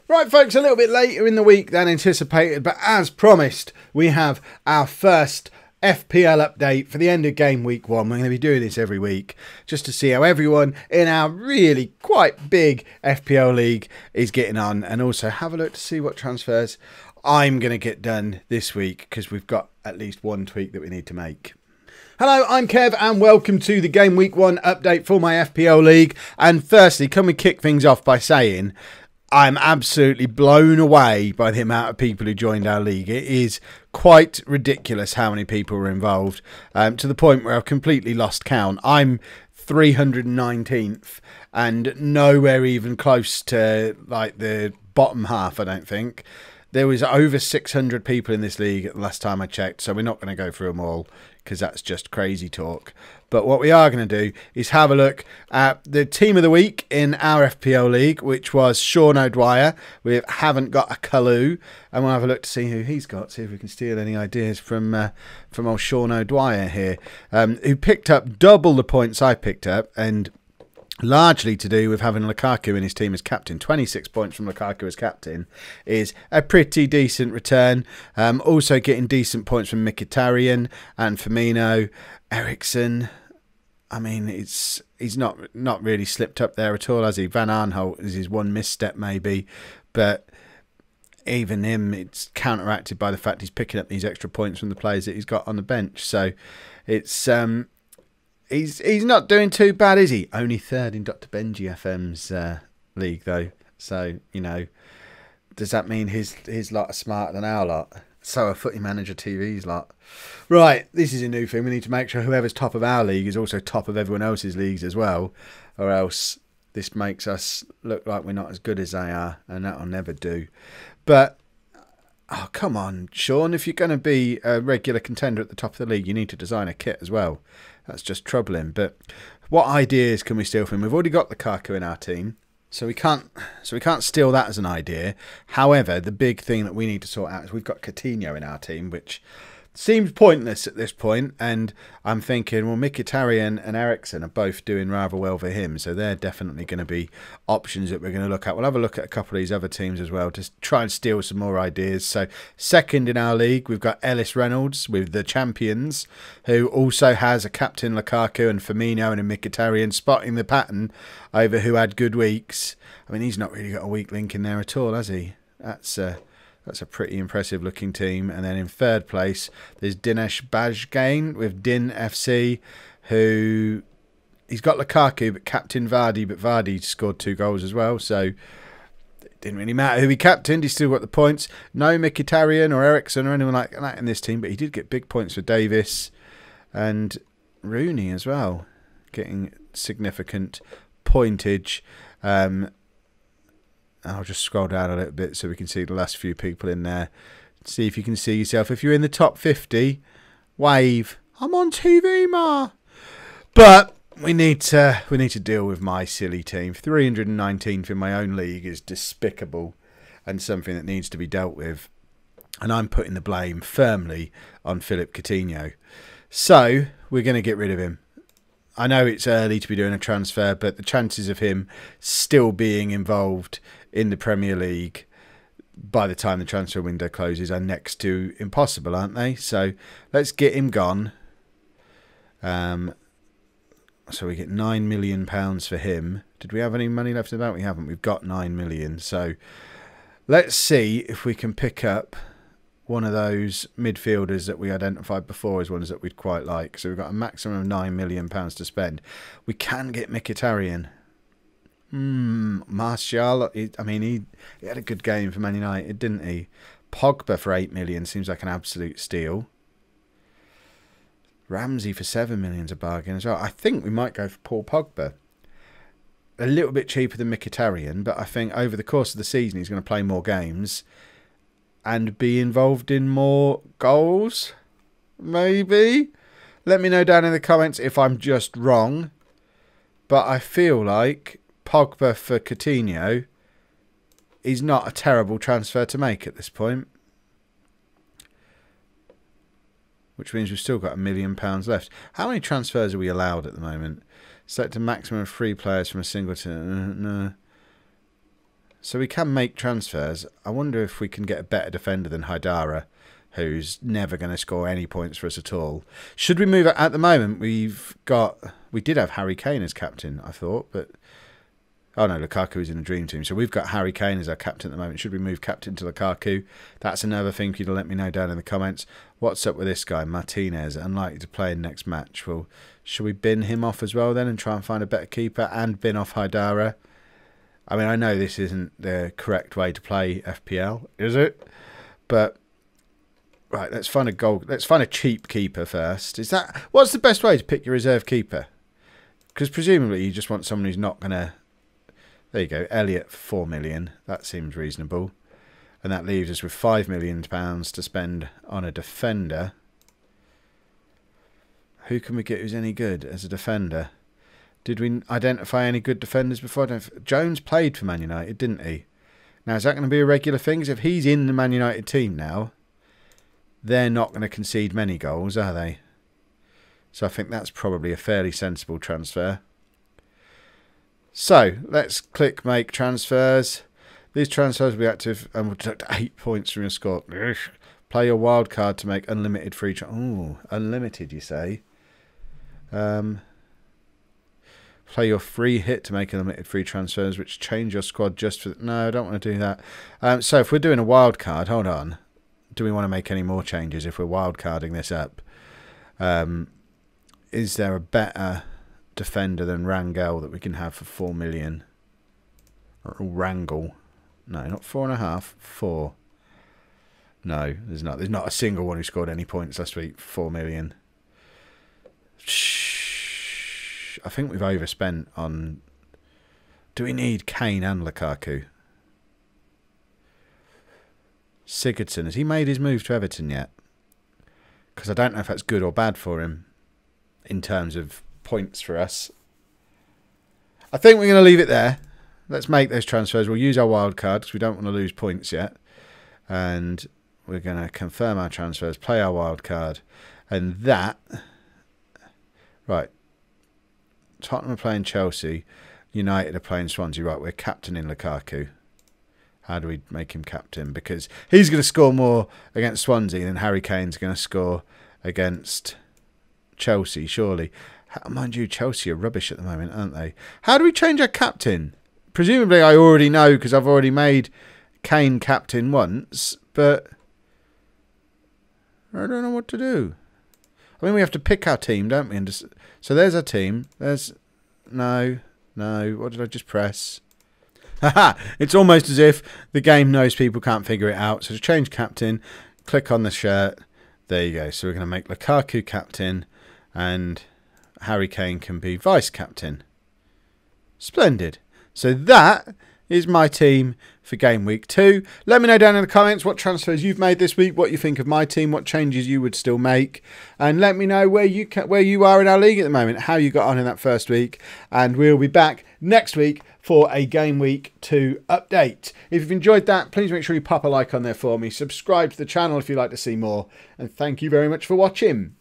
Right, folks, a little bit later in the week than anticipated, but as promised, we have our first FPL update for the end of game week 1. We're going to be doing this every week just to see how everyone in our really quite big FPL league is getting on, and also have a look to see what transfers I'm going to get done this week, because we've got at least one tweak that we need to make. Hello, I'm Kev and welcome to the Game Week 1 update for my FPL league. And firstly, can we kick things off by saying I'm absolutely blown away by the amount of people who joined our league. It is quite ridiculous how many people were involved, to the point where I've completely lost count. I'm 319th and nowhere even close to like the bottom half, I don't think. There was over 600 people in this league at the last time I checked, so we're not going to go through them all because that's just crazy talk. But what we are going to do is have a look at the team of the week in our FPL league, which was Sean O'Dwyer. We haven't got a Kalu, and we'll have a look to see who he's got, see if we can steal any ideas from old Sean O'Dwyer here, who picked up double the points I picked up, and largely to do with having Lukaku in his team as captain. 26 points from Lukaku as captain is a pretty decent return. Also getting decent points from Mkhitaryan and Firmino. Eriksen, I mean, he's not really slipped up there at all, has he? Van Aanholt is his one misstep maybe, but even him, it's counteracted by the fact he's picking up these extra points from the players that he's got on the bench. So it's he's not doing too bad, is he? Only third in Dr. Benji FM's league though. So, you know, does that mean his lot are smarter than our lot? So are Footy Manager TV's lot. Right, this is a new thing. We need to make sure whoever's top of our league is also top of everyone else's leagues as well, or else this makes us look like we're not as good as they are, and that'll never do. But, oh, come on, Sean, if you're going to be a regular contender at the top of the league, you need to design a kit as well. That's just troubling. But what ideas can we steal from him? We've already got Lukaku in our team, so we can't steal that as an idea. However, the big thing that we need to sort out is we've got Coutinho in our team, which seems pointless at this point, and I'm thinking, well, Mkhitaryan and Eriksen are both doing rather well for him, so they're definitely going to be options that we're going to look at. We'll have a look at a couple of these other teams as well to try and steal some more ideas. So second in our league, we've got Ellis Reynolds with the champions, who also has a captain Lukaku and Firmino and a Mkhitaryan, spotting the pattern over who had good weeks. I mean, he's not really got a weak link in there at all, has he? That's a pretty impressive looking team. And then in third place, there's Dinesh Bajgain with Din FC, who he's got Lukaku, but captain Vardy, but Vardy scored 2 goals as well. So it didn't really matter who he captained. He still got the points. No Mkhitaryan or Eriksen or anyone like that in this team, but he did get big points for Davis and Rooney as well, getting significant pointage. I'll just scroll down a little bit so we can see the last few people in there. See if you can see yourself. If you're in the top 50, wave. I'm on TV, ma. But we need to deal with my silly team. 319th in my own league is despicable and something that needs to be dealt with. And I'm putting the blame firmly on Philip Coutinho. So we're going to get rid of him. I know it's early to be doing a transfer, but the chances of him still being involved in the Premier League by the time the transfer window closes are next to impossible, aren't they? So let's get him gone. So we get £9 million for him. Did we have any money left in that? We haven't. We've got 9 million. So let's see if we can pick up one of those midfielders that we identified before as ones that we'd quite like. So we've got a maximum of £9 million to spend. We can get Mkhitaryan. Martial, he had a good game for Man United, didn't he? Pogba for 8 million seems like an absolute steal. Ramsey for 7 million is a bargain as well. I think we might go for Paul Pogba. A little bit cheaper than Mkhitaryan, but I think over the course of the season he's going to play more games and be involved in more goals, maybe? Let me know down in the comments if I'm just wrong. But I feel like Pogba for Coutinho is not a terrible transfer to make at this point. Which means we've still got £1 million left. How many transfers are we allowed at the moment? Select a maximum of 3 players from a single team. No. So we can make transfers. I wonder if we can get a better defender than Haidara, who's never going to score any points for us at all. Should we move it? At the moment, we did have Harry Kane as captain, I thought, but oh no, Lukaku is in the dream team. So we've got Harry Kane as our captain at the moment. Should we move captain to Lukaku? That's another thing for you to let me know down in the comments. What's up with this guy, Martinez? Unlikely to play in next match. Well, should we bin him off as well then and try and find a better keeper and bin off Haidara? I mean, I know this isn't the correct way to play FPL, is it? But right, let's find a goal. Let's find a cheap keeper first. What's the best way to pick your reserve keeper? Because presumably you just want someone who's not going to. There you go, Elliot for 4 million. That seems reasonable. And that leaves us with £5 million to spend on a defender. Who can we get who's any good as a defender? Did we identify any good defenders before? Jones played for Man United, didn't he? Now, is that going to be a regular thing? Because if he's in the Man United team now, they're not going to concede many goals, are they? So I think that's probably a fairly sensible transfer. So, let's click Make Transfers. These transfers will be active and will deduct 8 points from your score. Play your wild card to make unlimited free transfers. Oh, unlimited, you say? Play your free hit to make unlimited free transfers, which change your squad just for... No, I don't want to do that. So, if we're doing a wild card, hold on. Do we want to make any more changes if we're wild carding this up? Is there a better defender than Rangel that we can have for 4 million? Or Rangel? No, not 4.5. 4. No, there's not. There's not a single one who scored any points last week for 4 million. Shh. I think we've overspent on. Do we need Kane and Lukaku? Sigurdsson, has he made his move to Everton yet? Because I don't know if that's good or bad for him in terms of points for us. I think we're going to leave it there. Let's make those transfers. We'll use our wild card because we don't want to lose points yet. And we're going to confirm our transfers, play our wild card. And that... Right. Tottenham are playing Chelsea. United are playing Swansea. Right, we're captaining Lukaku. How do we make him captain? Because he's going to score more against Swansea than Harry Kane's going to score against Chelsea, surely. Mind you, Chelsea are rubbish at the moment, aren't they? How do we change our captain? Presumably I already know because I've already made Kane captain once, but I don't know what to do. I mean, we have to pick our team, don't we? And just, so there's our team. There's... No. What did I just press? Haha! It's almost as if the game knows people can't figure it out. So to change captain, click on the shirt. There you go. So we're going to make Lukaku captain and Harry Kane can be vice-captain. Splendid. So that is my team for Game Week 2. Let me know down in the comments what transfers you've made this week, what you think of my team, what changes you would still make. And let me know where you are in our league at the moment, how you got on in that first week. And we'll be back next week for a Game Week 2 update. If you've enjoyed that, please make sure you pop a like on there for me. Subscribe to the channel if you'd like to see more. And thank you very much for watching.